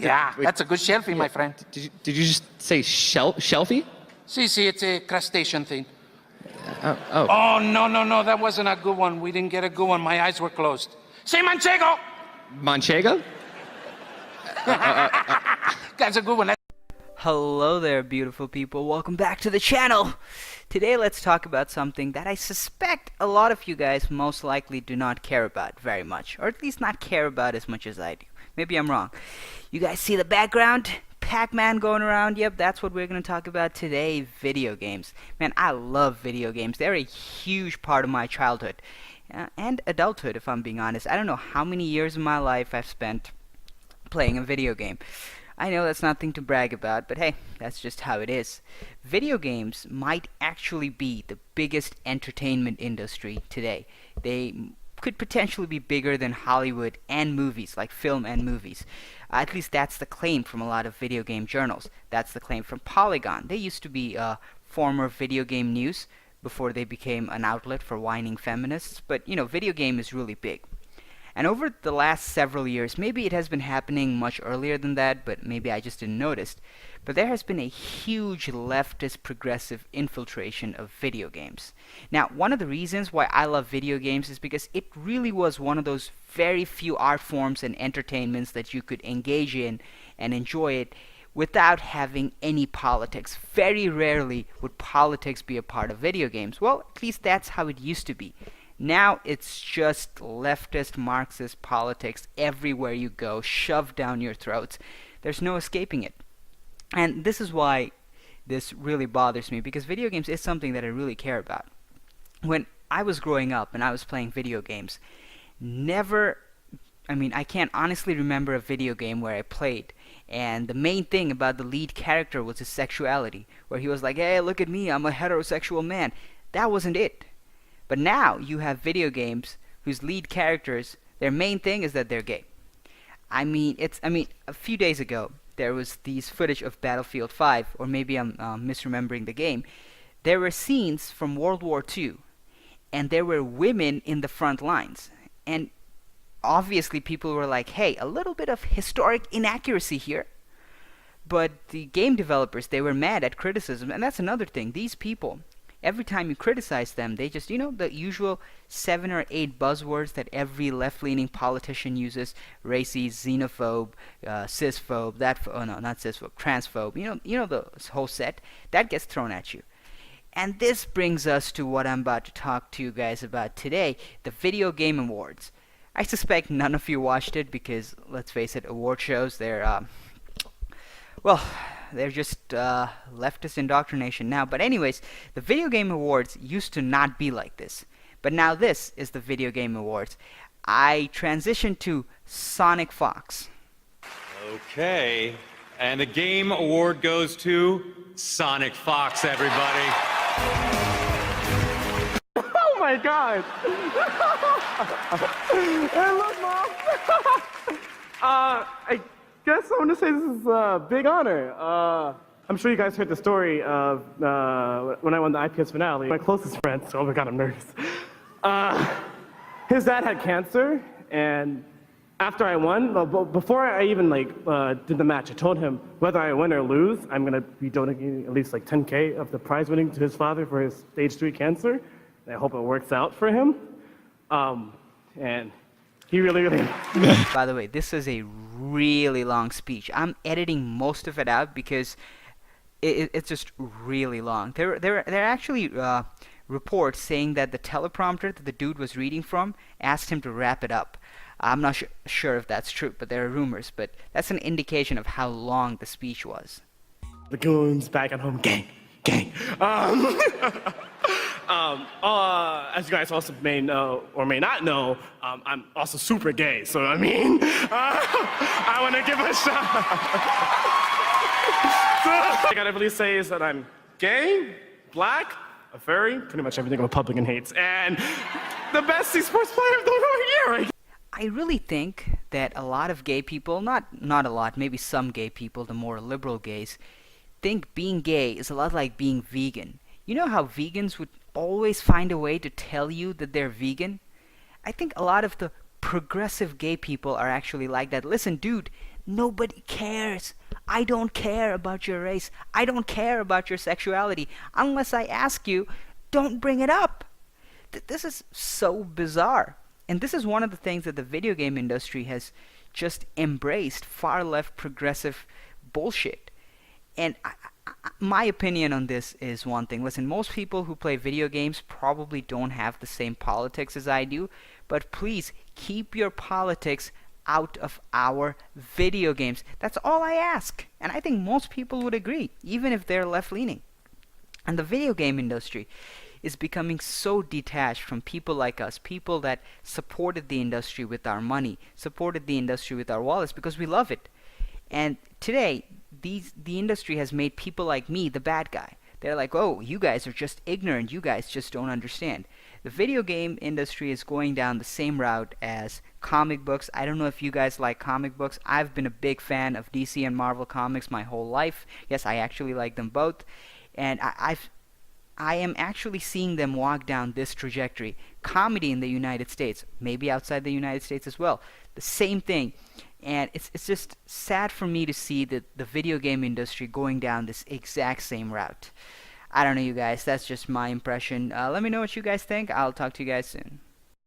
Yeah, Wait, that's a good shelfie, my friend. did you just say shelfie? See, it's a crustacean thing. Oh. Oh, no, that wasn't a good one. We didn't get a good one. My eyes were closed. Say manchego! Manchego? That's a good one. Hello there, beautiful people. Welcome back to the channel. Today let's talk about something that I suspect a lot of you guys most likely do not care about very much, or at least not care about as much as I do. Maybe I'm wrong. You guys see the background? Pac-Man going around? Yep, that's what we're going to talk about today, video games. Man, I love video games. They're a huge part of my childhood and adulthood, if I'm being honest. I don't know how many years of my life I've spent playing a video game. I know that's nothing to brag about, but hey, that's just how it is. Video games might actually be the biggest entertainment industry today. They could potentially be bigger than Hollywood and movies, like film and movies. At least that's the claim from a lot of video game journals. That's the claim from Polygon. They used to be former video game news before they became an outlet for whining feminists, but you know, video game is really big. And over the last several years, maybe it has been happening much earlier than that, but maybe I just didn't notice, but there has been a huge leftist progressive infiltration of video games. Now, one of the reasons why I love video games is because it really was one of those very few art forms and entertainments that you could engage in and enjoy it without having any politics. Very rarely would politics be a part of video games. Well, at least that's how it used to be. Now it's just leftist Marxist politics everywhere you go, shoved down your throats. There's no escaping it. And this is why this really bothers me, because video games is something that I really care about. When I was growing up and I was playing video games, I can't honestly remember a video game where I played and the main thing about the lead character was his sexuality, where he was like, hey, look at me, I'm a heterosexual man. That wasn't it. But now you have video games whose lead characters, their main thing is that they're gay. A few days ago, there was these footage of Battlefield 5, or maybe I'm misremembering the game. There were scenes from World War II, and there were women in the front lines. And obviously people were like, hey, a little bit of historic inaccuracy here. But the game developers, they were mad at criticism, and that's another thing. These people, every time you criticize them, they just, the usual 7 or 8 buzzwords that every left-leaning politician uses: racist, xenophobe, cisphobe, not cisphobe, transphobe, the whole set, that gets thrown at you. And this brings us to what I'm about to talk to you guys about today, the Video Game Awards. I suspect none of you watched it because, let's face it, award shows, they're just leftist indoctrination now. But anyways, the Video Game Awards used to not be like this. But now this is the Video Game Awards. I transitioned to Sonic Fox. Okay, and the Game Award goes to Sonic Fox, everybody. Oh my God! Hey, look, Mom! I guess I want to say this is a big honor. I'm sure you guys heard the story of when I won the IPS finale. My closest friend, so oh my God, I'm nervous. His dad had cancer, and after I won, before I even did the match, I told him whether I win or lose, I'm gonna be donating at least like 10K of the prize winning to his father for his stage 3 cancer. And I hope it works out for him. And he really. By the way, this is a really long speech. I'm editing most of it out because it's just really long. There are actually reports saying that the teleprompter that the dude was reading from asked him to wrap it up. I'm not sure if that's true, but there are rumors. But that's an indication of how long the speech was. The goons back at home, gang. As you guys also may know or may not know, I'm also super gay. So I want to give a shout. So, I gotta really say is that I'm gay, black, a furry, pretty much everything a Republican hates, and the best esports player of the year. I really think that a lot of gay people, not a lot, maybe some gay people, the more liberal gays, think being gay is a lot like being vegan. You know how vegans would always find a way to tell you that they're vegan? I think a lot of the progressive gay people are actually like that. Listen, dude, Nobody cares. I don't care about your race. I don't care about your sexuality. Unless I ask you, don't bring it up. This is so bizarre. And this is one of the things that the video game industry has just embraced, far left progressive bullshit. And my opinion on this is one thing. Listen, most people who play video games probably don't have the same politics as I do, but please keep your politics out of our video games. That's all I ask. And I think most people would agree, even if they're left-leaning. And the video game industry is becoming so detached from people like us, people that supported the industry with our money, supported the industry with our wallets because we love it. And today, the industry has made people like me the bad guy. They're like, oh, you guys are just ignorant. You guys just don't understand. The video game industry is going down the same route as comic books. I don't know if you guys like comic books. I've been a big fan of DC and Marvel comics my whole life. Yes, I actually like them both. And I am actually seeing them walk down this trajectory. Comedy in the United States, maybe outside the United States as well, the same thing. And it's just sad for me to see the video game industry going down this exact same route. I don't know, you guys. That's just my impression. Let me know what you guys think. I'll talk to you guys soon.